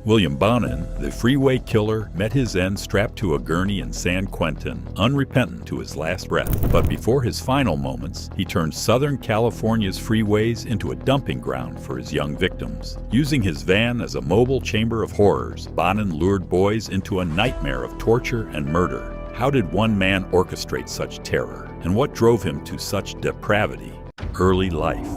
William Bonin, the Freeway Killer, met his end strapped to a gurney in San Quentin, unrepentant to his last breath. But before his final moments, he turned Southern California's freeways into a dumping ground for his young victims. Using his van as a mobile chamber of horrors, Bonin lured boys into a nightmare of torture and murder. How did one man orchestrate such terror? And what drove him to such depravity? Early life.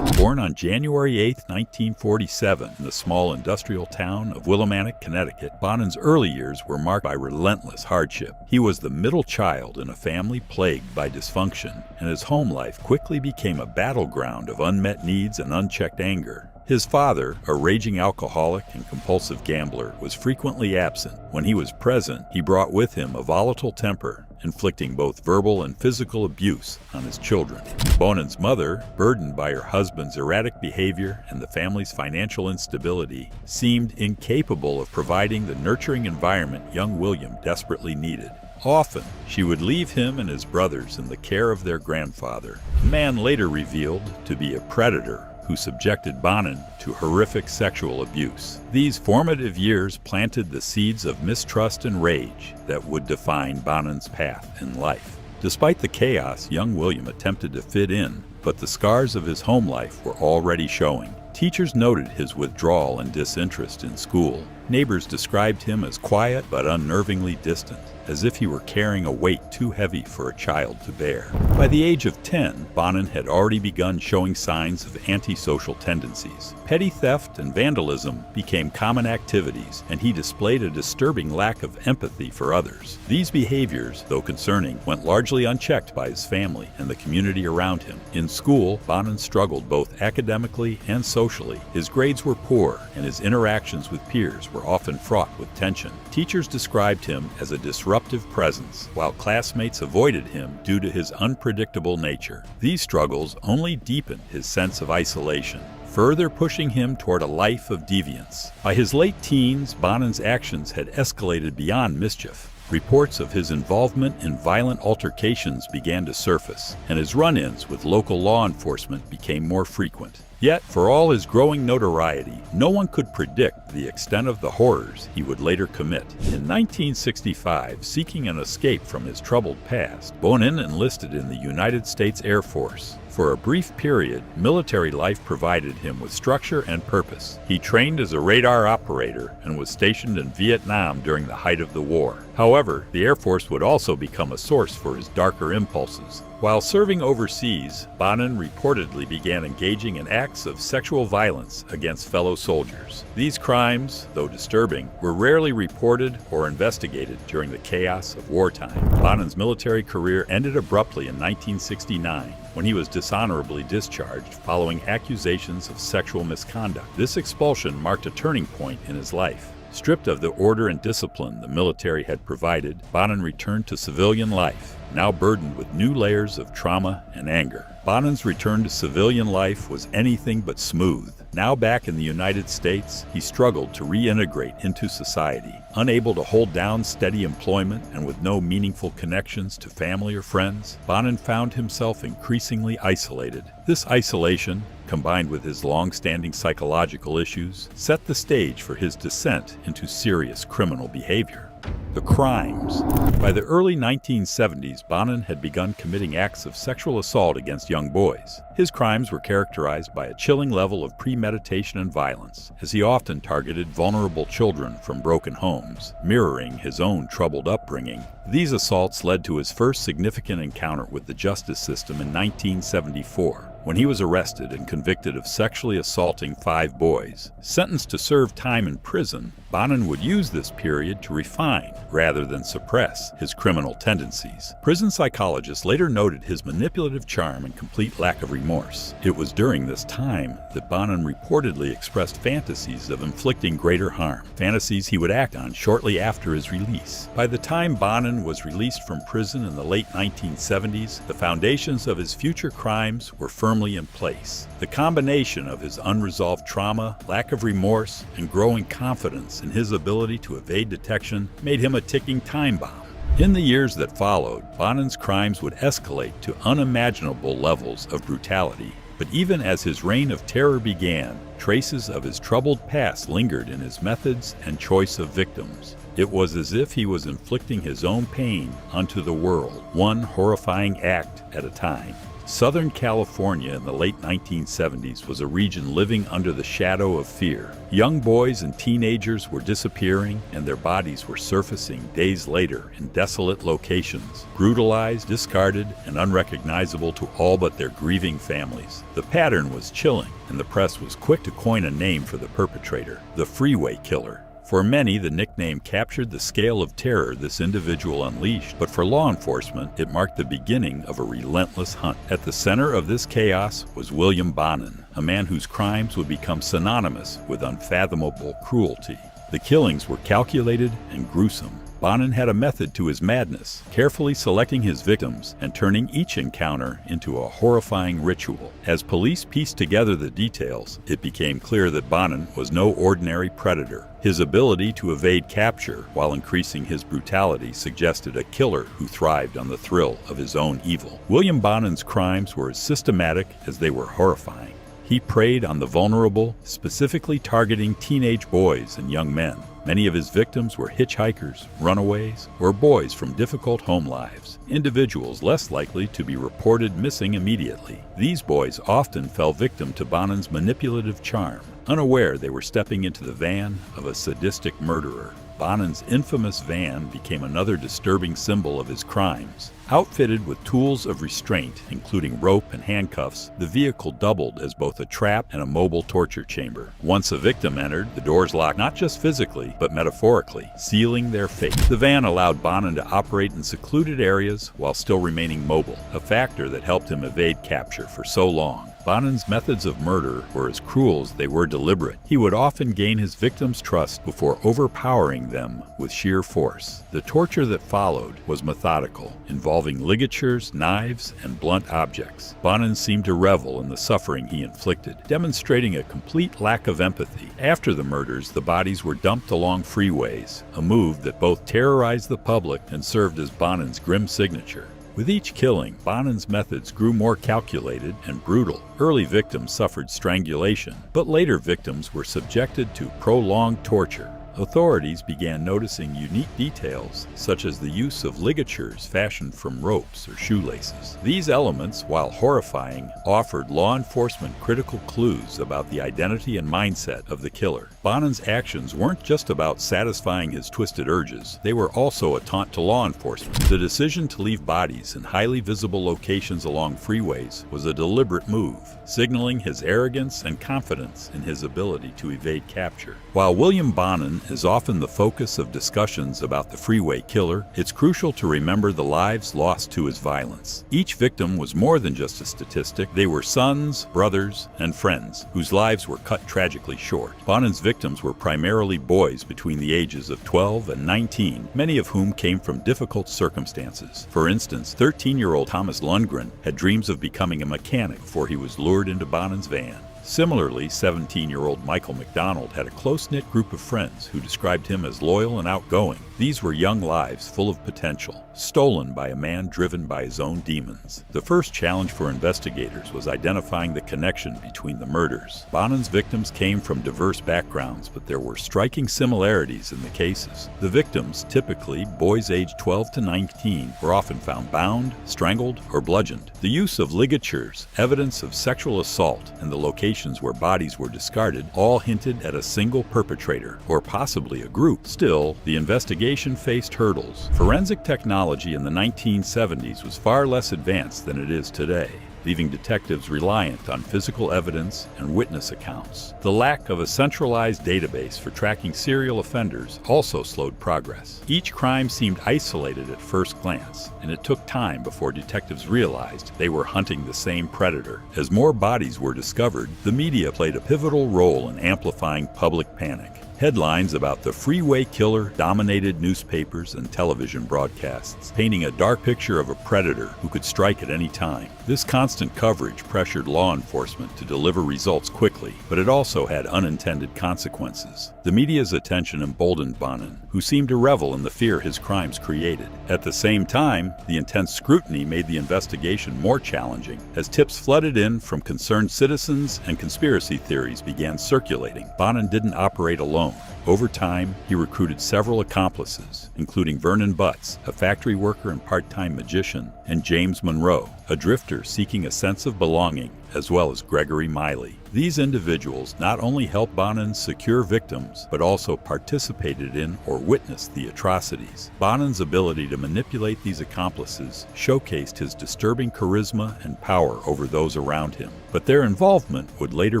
Born on January 8, 1947, in the small industrial town of Willimantic, Connecticut, Bonin's early years were marked by relentless hardship. He was the middle child in a family plagued by dysfunction, and his home life quickly became a battleground of unmet needs and unchecked anger. His father, a raging alcoholic and compulsive gambler, was frequently absent. When he was present, he brought with him a volatile temper, inflicting both verbal and physical abuse on his children. Bonin's mother, burdened by her husband's erratic behavior and the family's financial instability, seemed incapable of providing the nurturing environment young William desperately needed. Often, she would leave him and his brothers in the care of their grandfather, a man later revealed to be a predator who subjected Bonin to horrific sexual abuse. These formative years planted the seeds of mistrust and rage that would define Bonin's path in life. Despite the chaos, young William attempted to fit in, but the scars of his home life were already showing. Teachers noted his withdrawal and disinterest in school. Neighbors described him as quiet but unnervingly distant, as if he were carrying a weight too heavy for a child to bear. By the age of 10, Bonin had already begun showing signs of antisocial tendencies. Petty theft and vandalism became common activities, and he displayed a disturbing lack of empathy for others. These behaviors, though concerning, went largely unchecked by his family and the community around him. In school, Bonin struggled both academically and socially. His grades were poor, and his interactions with peers were often fraught with tension. Teachers described him as a disruptive presence, while classmates avoided him due to his unpredictable nature. These struggles only deepened his sense of isolation, further pushing him toward a life of deviance. By his late teens, Bonin's actions had escalated beyond mischief. Reports of his involvement in violent altercations began to surface, and his run-ins with local law enforcement became more frequent. Yet, for all his growing notoriety, no one could predict the extent of the horrors he would later commit. In 1965, seeking an escape from his troubled past, Bonin enlisted in the United States Air Force. For a brief period, military life provided him with structure and purpose. He trained as a radar operator and was stationed in Vietnam during the height of the war. However, the Air Force would also become a source for his darker impulses. While serving overseas, Bonin reportedly began engaging in acts of sexual violence against fellow soldiers. These crimes, though disturbing, were rarely reported or investigated during the chaos of wartime. Bonin's military career ended abruptly in 1969 when he was dishonorably discharged following accusations of sexual misconduct. This expulsion marked a turning point in his life. Stripped of the order and discipline the military had provided, Bonin returned to civilian life, now burdened with new layers of trauma and anger. Bonin's return to civilian life was anything but smooth. Now back in the United States, he struggled to reintegrate into society. Unable to hold down steady employment and with no meaningful connections to family or friends, Bonin found himself increasingly isolated. This isolation, combined with his long-standing psychological issues, set the stage for his descent into serious criminal behavior. The crimes. By the early 1970s, Bonin had begun committing acts of sexual assault against young boys. His crimes were characterized by a chilling level of premeditation and violence, as he often targeted vulnerable children from broken homes, mirroring his own troubled upbringing. These assaults led to his first significant encounter with the justice system in 1974. When he was arrested and convicted of sexually assaulting 5 boys. Sentenced to serve time in prison, Bonin would use this period to refine, rather than suppress, his criminal tendencies. Prison psychologists later noted his manipulative charm and complete lack of remorse. It was during this time that Bonin reportedly expressed fantasies of inflicting greater harm, fantasies he would act on shortly after his release. By the time Bonin was released from prison in the late 1970s, the foundations of his future crimes were firmly in place. The combination of his unresolved trauma, lack of remorse, and growing confidence in his ability to evade detection made him a ticking time bomb. In the years that followed, Bonin's crimes would escalate to unimaginable levels of brutality. But even as his reign of terror began, traces of his troubled past lingered in his methods and choice of victims. It was as if he was inflicting his own pain onto the world, one horrifying act at a time. Southern California in the late 1970s was a region living under the shadow of fear. Young boys and teenagers were disappearing, and their bodies were surfacing days later in desolate locations, brutalized, discarded, and unrecognizable to all but their grieving families. The pattern was chilling, and the press was quick to coin a name for the perpetrator: the Freeway Killer. For many, the nickname captured the scale of terror this individual unleashed, but for law enforcement, it marked the beginning of a relentless hunt. At the center of this chaos was William Bonin, a man whose crimes would become synonymous with unfathomable cruelty. The killings were calculated and gruesome. Bonin had a method to his madness, carefully selecting his victims and turning each encounter into a horrifying ritual. As police pieced together the details, it became clear that Bonin was no ordinary predator. His ability to evade capture while increasing his brutality suggested a killer who thrived on the thrill of his own evil. William Bonin's crimes were as systematic as they were horrifying. He preyed on the vulnerable, specifically targeting teenage boys and young men. Many of his victims were hitchhikers, runaways, or boys from difficult home lives, individuals less likely to be reported missing immediately. These boys often fell victim to Bonin's manipulative charm, unaware they were stepping into the van of a sadistic murderer. Bonin's infamous van became another disturbing symbol of his crimes. Outfitted with tools of restraint, including rope and handcuffs, the vehicle doubled as both a trap and a mobile torture chamber. Once a victim entered, the doors locked not just physically, but metaphorically, sealing their fate. The van allowed Bonin to operate in secluded areas while still remaining mobile, a factor that helped him evade capture for so long. Bonin's methods of murder were as cruel as they were deliberate. He would often gain his victims' trust before overpowering them with sheer force. The torture that followed was methodical, involving ligatures, knives, and blunt objects. Bonin seemed to revel in the suffering he inflicted, demonstrating a complete lack of empathy. After the murders, the bodies were dumped along freeways, a move that both terrorized the public and served as Bonin's grim signature. With each killing, Bonin's methods grew more calculated and brutal. Early victims suffered strangulation, but later victims were subjected to prolonged torture. Authorities began noticing unique details, such as the use of ligatures fashioned from ropes or shoelaces. These elements, while horrifying, offered law enforcement critical clues about the identity and mindset of the killer. Bonin's actions weren't just about satisfying his twisted urges, they were also a taunt to law enforcement. The decision to leave bodies in highly visible locations along freeways was a deliberate move, signaling his arrogance and confidence in his ability to evade capture. While William Bonin is often the focus of discussions about the Freeway Killer, it's crucial to remember the lives lost to his violence. Each victim was more than just a statistic. They were sons, brothers, and friends whose lives were cut tragically short. Bonin's victims were primarily boys between the ages of 12 and 19, many of whom came from difficult circumstances. For instance, 13-year-old Thomas Lundgren had dreams of becoming a mechanic before he was lured into Bonin's van. Similarly, 17-year-old Michael McDonald had a close-knit group of friends who described him as loyal and outgoing. These were young lives full of potential, stolen by a man driven by his own demons. The first challenge for investigators was identifying the connection between the murders. Bonin's victims came from diverse backgrounds, but there were striking similarities in the cases. The victims, typically boys aged 12 to 19, were often found bound, strangled, or bludgeoned. The use of ligatures, evidence of sexual assault, and the locations where bodies were discarded all hinted at a single perpetrator, or possibly a group. Still, the investigation faced hurdles. Forensic technology in the 1970s was far less advanced than it is today, leaving detectives reliant on physical evidence and witness accounts. The lack of a centralized database for tracking serial offenders also slowed progress. Each crime seemed isolated at first glance, and it took time before detectives realized they were hunting the same predator. As more bodies were discovered, the media played a pivotal role in amplifying public panic. Headlines about the Freeway Killer dominated newspapers and television broadcasts, painting a dark picture of a predator who could strike at any time. This constant coverage pressured law enforcement to deliver results quickly, but it also had unintended consequences. The media's attention emboldened Bonin, who seemed to revel in the fear his crimes created. At the same time, the intense scrutiny made the investigation more challenging, as tips flooded in from concerned citizens and conspiracy theories began circulating. Bonin didn't operate alone. Over time, he recruited several accomplices, including Vernon Butts, a factory worker and part-time magician, and James Monroe, a drifter seeking a sense of belonging, as well as Gregory Miley. These individuals not only helped Bonin secure victims, but also participated in or witnessed the atrocities. Bonin's ability to manipulate these accomplices showcased his disturbing charisma and power over those around him. But their involvement would later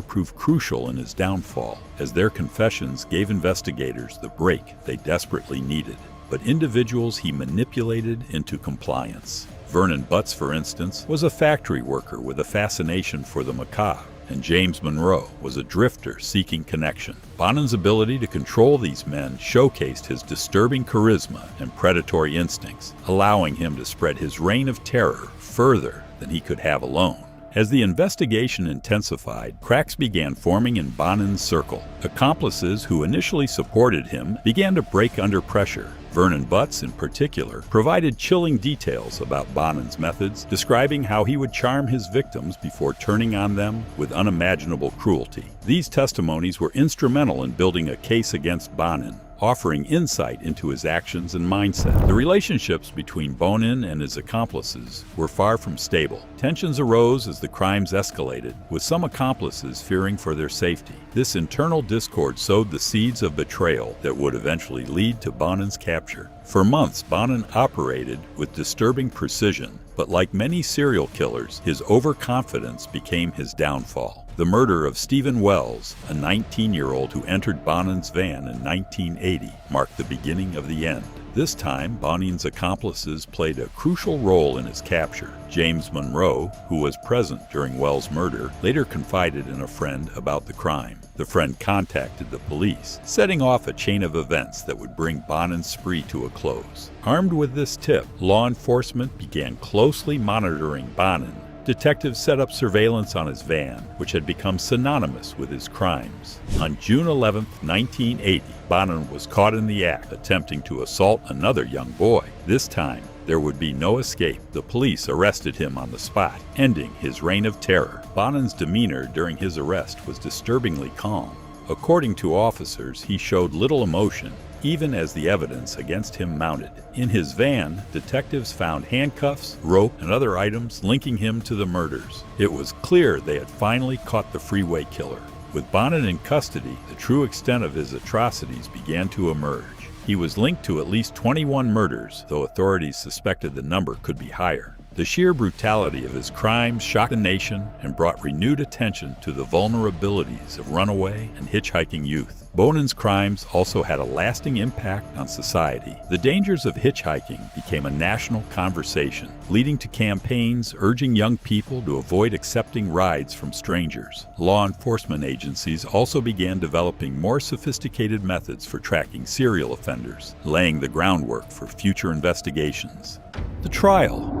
prove crucial in his downfall, as their confessions gave investigators the break they desperately needed. But individuals he manipulated into compliance. Vernon Butts, for instance, was a factory worker with a fascination for the macabre, and James Monroe was a drifter seeking connection. Bonin's ability to control these men showcased his disturbing charisma and predatory instincts, allowing him to spread his reign of terror further than he could have alone. As the investigation intensified, cracks began forming in Bonin's circle. Accomplices who initially supported him began to break under pressure. Vernon Butts, in particular, provided chilling details about Bonin's methods, describing how he would charm his victims before turning on them with unimaginable cruelty. These testimonies were instrumental in building a case against Bonin, offering insight into his actions and mindset. The relationships between Bonin and his accomplices were far from stable. Tensions arose as the crimes escalated, with some accomplices fearing for their safety. This internal discord sowed the seeds of betrayal that would eventually lead to Bonin's capture. For months, Bonin operated with disturbing precision, but like many serial killers, his overconfidence became his downfall. The murder of Stephen Wells, a 19-year-old who entered Bonin's van in 1980, marked the beginning of the end. This time, Bonin's accomplices played a crucial role in his capture. James Monroe, who was present during Wells' murder, later confided in a friend about the crime. The friend contacted the police, setting off a chain of events that would bring Bonin's spree to a close. Armed with this tip, law enforcement began closely monitoring Bonin. Detectives set up surveillance on his van, which had become synonymous with his crimes. On June 11, 1980, Bonin was caught in the act, attempting to assault another young boy. This time, there would be no escape. The police arrested him on the spot, ending his reign of terror. Bonin's demeanor during his arrest was disturbingly calm. According to officers, he showed little emotion, even as the evidence against him mounted. In his van, detectives found handcuffs, rope, and other items linking him to the murders. It was clear they had finally caught the Freeway Killer. With Bonin in custody, the true extent of his atrocities began to emerge. He was linked to at least 21 murders, though authorities suspected the number could be higher. The sheer brutality of his crimes shocked the nation and brought renewed attention to the vulnerabilities of runaway and hitchhiking youth. Bonin's crimes also had a lasting impact on society. The dangers of hitchhiking became a national conversation, leading to campaigns urging young people to avoid accepting rides from strangers. Law enforcement agencies also began developing more sophisticated methods for tracking serial offenders, laying the groundwork for future investigations. The trial.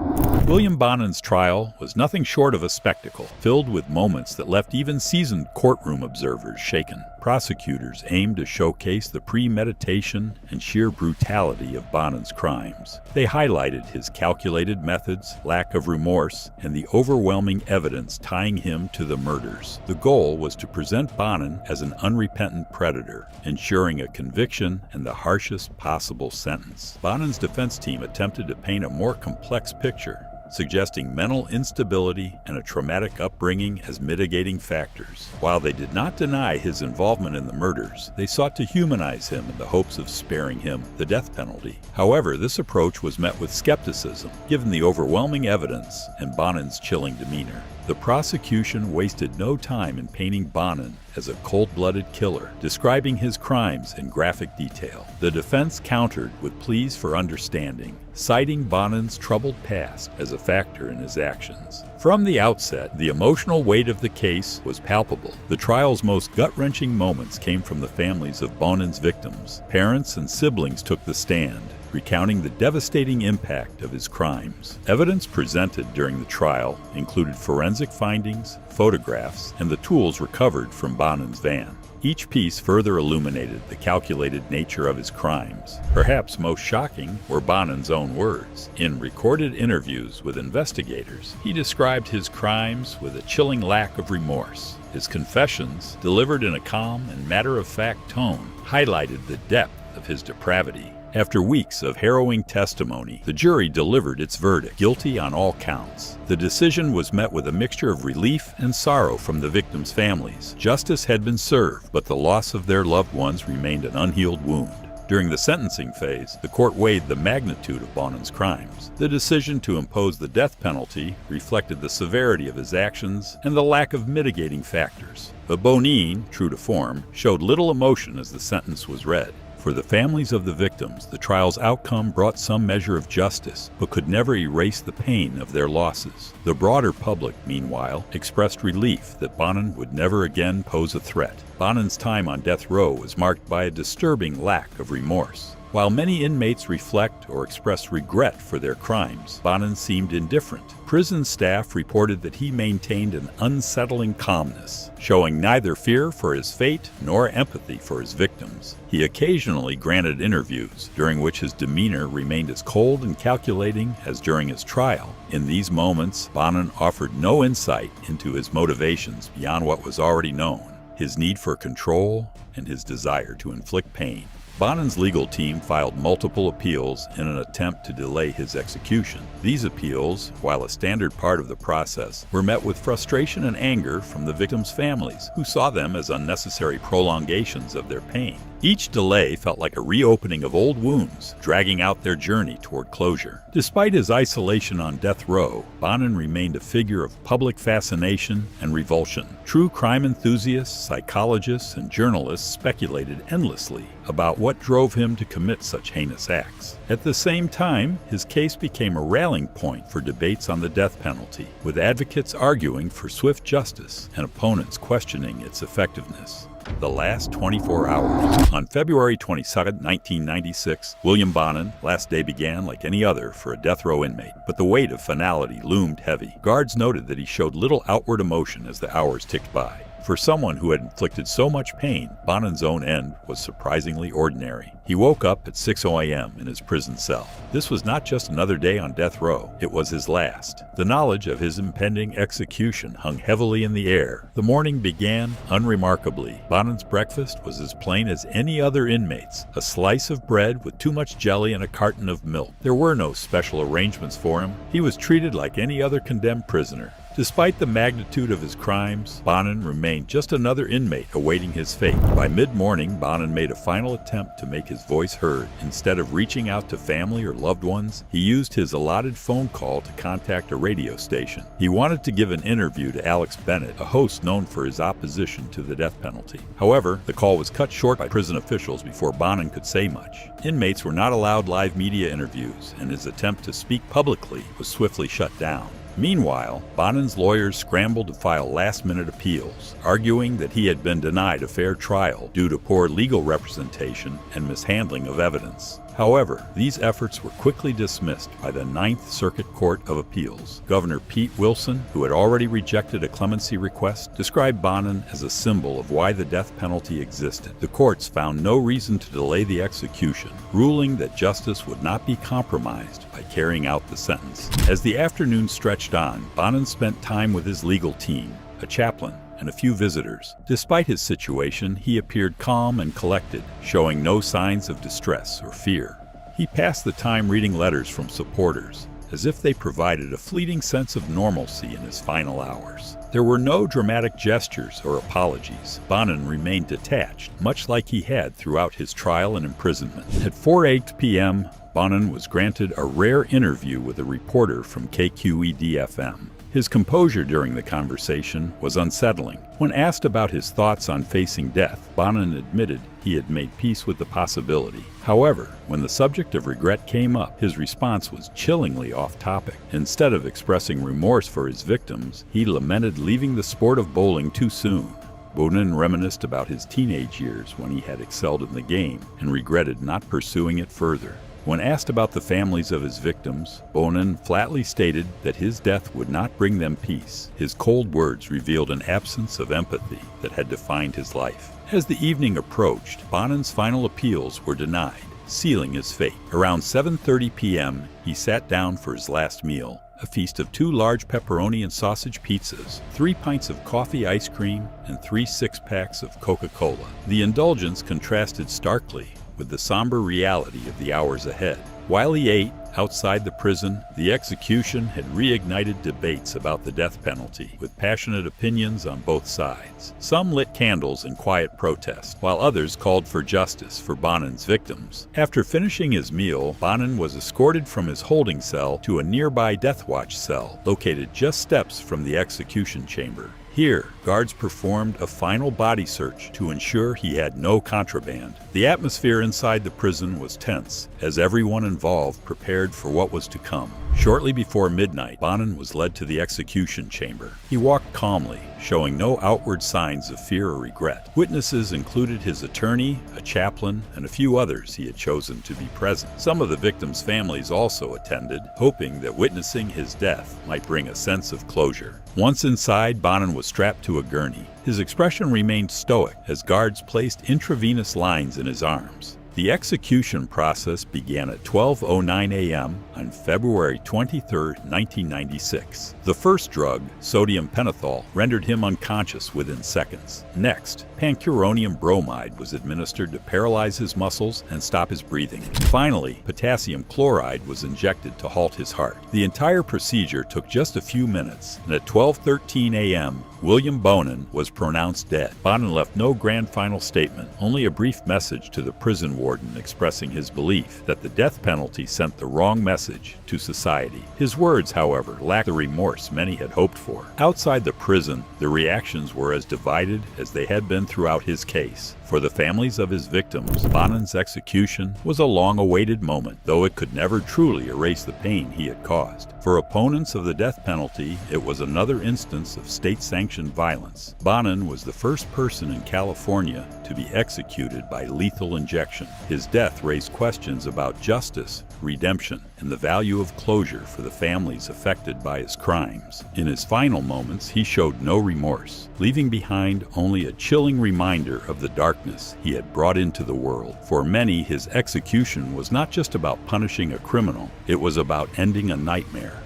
William Bonin's trial was nothing short of a spectacle, filled with moments that left even seasoned courtroom observers shaken. Prosecutors aimed to showcase the premeditation and sheer brutality of Bonin's crimes. They highlighted his calculated methods, lack of remorse, and the overwhelming evidence tying him to the murders. The goal was to present Bonin as an unrepentant predator, ensuring a conviction and the harshest possible sentence. Bonin's defense team attempted to paint a more complex picture, suggesting mental instability and a traumatic upbringing as mitigating factors. While they did not deny his involvement in the murders, they sought to humanize him in the hopes of sparing him the death penalty. However, this approach was met with skepticism, given the overwhelming evidence and Bonin's chilling demeanor. The prosecution wasted no time in painting Bonin as a cold-blooded killer, describing his crimes in graphic detail. The defense countered with pleas for understanding, citing Bonin's troubled past as a factor in his actions. From the outset, the emotional weight of the case was palpable. The trial's most gut-wrenching moments came from the families of Bonin's victims. Parents and siblings took the stand, recounting the devastating impact of his crimes. Evidence presented during the trial included forensic findings, photographs, and the tools recovered from Bonin's van. Each piece further illuminated the calculated nature of his crimes. Perhaps most shocking were Bonin's own words. In recorded interviews with investigators, he described his crimes with a chilling lack of remorse. His confessions, delivered in a calm and matter-of-fact tone, highlighted the depth of his depravity. After weeks of harrowing testimony, the jury delivered its verdict, guilty on all counts. The decision was met with a mixture of relief and sorrow from the victims' families. Justice had been served, but the loss of their loved ones remained an unhealed wound. During the sentencing phase, the court weighed the magnitude of Bonin's crimes. The decision to impose the death penalty reflected the severity of his actions and the lack of mitigating factors. But Bonin, true to form, showed little emotion as the sentence was read. For the families of the victims, the trial's outcome brought some measure of justice, but could never erase the pain of their losses. The broader public, meanwhile, expressed relief that Bonin would never again pose a threat. Bonin's time on death row was marked by a disturbing lack of remorse. While many inmates reflect or express regret for their crimes, Bonin seemed indifferent. Prison staff reported that he maintained an unsettling calmness, showing neither fear for his fate nor empathy for his victims. He occasionally granted interviews, during which his demeanor remained as cold and calculating as during his trial. In these moments, Bonin offered no insight into his motivations beyond what was already known: his need for control and his desire to inflict pain. Bonin's legal team filed multiple appeals in an attempt to delay his execution. These appeals, while a standard part of the process, were met with frustration and anger from the victims' families, who saw them as unnecessary prolongations of their pain. Each delay felt like a reopening of old wounds, dragging out their journey toward closure. Despite his isolation on death row, Bonin remained a figure of public fascination and revulsion. True crime enthusiasts, psychologists, and journalists speculated endlessly about what drove him to commit such heinous acts. At the same time, his case became a rallying point for debates on the death penalty, with advocates arguing for swift justice and opponents questioning its effectiveness. The last 24 hours. On February 22, 1996, William Bonin, last day began like any other for a death row inmate, but the weight of finality loomed heavy. Guards noted that he showed little outward emotion as the hours ticked by. For someone who had inflicted so much pain, Bonin's own end was surprisingly ordinary. He woke up at 6 a.m. in his prison cell. This was not just another day on death row, it was his last. The knowledge of his impending execution hung heavily in the air. The morning began unremarkably. Bonin's breakfast was as plain as any other inmate's: a slice of bread with too much jelly and a carton of milk. There were no special arrangements for him. He was treated like any other condemned prisoner. Despite the magnitude of his crimes, Bonin remained just another inmate awaiting his fate. By mid-morning, Bonin made a final attempt to make his voice heard. Instead of reaching out to family or loved ones, he used his allotted phone call to contact a radio station. He wanted to give an interview to Alex Bennett, a host known for his opposition to the death penalty. However, the call was cut short by prison officials before Bonin could say much. Inmates were not allowed live media interviews, and his attempt to speak publicly was swiftly shut down. Meanwhile, Bonin's lawyers scrambled to file last-minute appeals, arguing that he had been denied a fair trial due to poor legal representation and mishandling of evidence. However, these efforts were quickly dismissed by the Ninth Circuit Court of Appeals. Governor Pete Wilson, who had already rejected a clemency request, described Bonin as a symbol of why the death penalty existed. The courts found no reason to delay the execution, ruling that justice would not be compromised by carrying out the sentence. As the afternoon stretched on, Bonin spent time with his legal team, a chaplain, and a few visitors. Despite his situation, he appeared calm and collected, showing no signs of distress or fear. He passed the time reading letters from supporters, as if they provided a fleeting sense of normalcy in his final hours. There were no dramatic gestures or apologies. Bonin remained detached, much like he had throughout his trial and imprisonment. At 4:08 p.m., Bonin was granted a rare interview with a reporter from KQED-FM. His composure during the conversation was unsettling. When asked about his thoughts on facing death, Bonin admitted he had made peace with the possibility. However, when the subject of regret came up, his response was chillingly off-topic. Instead of expressing remorse for his victims, he lamented leaving the sport of bowling too soon. Bonin reminisced about his teenage years when he had excelled in the game and regretted not pursuing it further. When asked about the families of his victims, Bonin flatly stated that his death would not bring them peace. His cold words revealed an absence of empathy that had defined his life. As the evening approached, Bonin's final appeals were denied, sealing his fate. Around 7:30 p.m., he sat down for his last meal, a feast of 2 large pepperoni and sausage pizzas, 3 pints of coffee ice cream, and 3 six-packs of Coca-Cola. The indulgence contrasted starkly with the somber reality of the hours ahead. While he ate, outside the prison, the execution had reignited debates about the death penalty, with passionate opinions on both sides. Some lit candles in quiet protest, while others called for justice for Bonin's victims. After finishing his meal, Bonin was escorted from his holding cell to a nearby death watch cell, located just steps from the execution chamber. Here, guards performed a final body search to ensure he had no contraband. The atmosphere inside the prison was tense, as everyone involved prepared for what was to come. Shortly before midnight, Bonin was led to the execution chamber. He walked calmly, showing no outward signs of fear or regret. Witnesses included his attorney, a chaplain, and a few others he had chosen to be present. Some of the victims' families also attended, hoping that witnessing his death might bring a sense of closure. Once inside, Bonin was strapped to a gurney. His expression remained stoic as guards placed intravenous lines in his arms. The execution process began at 12:09 a.m. on February 23, 1996. The first drug, sodium pentothal, rendered him unconscious within seconds. Next, pancuronium bromide was administered to paralyze his muscles and stop his breathing. Finally, potassium chloride was injected to halt his heart. The entire procedure took just a few minutes, and at 12:13 a.m., William Bonin was pronounced dead. Bonin left no grand final statement, only a brief message to the prison warden expressing his belief that the death penalty sent the wrong message to society. His words, however, lacked the remorse many had hoped for. Outside the prison, the reactions were as divided as they had been throughout his case. For the families of his victims, Bonin's execution was a long-awaited moment, though it could never truly erase the pain he had caused. For opponents of the death penalty, it was another instance of state-sanctioned violence. Bonin was the first person in California to be executed by lethal injection. His death raised questions about justice, redemption, and the value of closure for the families affected by his crimes. In his final moments, he showed no remorse, leaving behind only a chilling reminder of the darkness he had brought into the world. For many, his execution was not just about punishing a criminal, it was about ending a nightmare.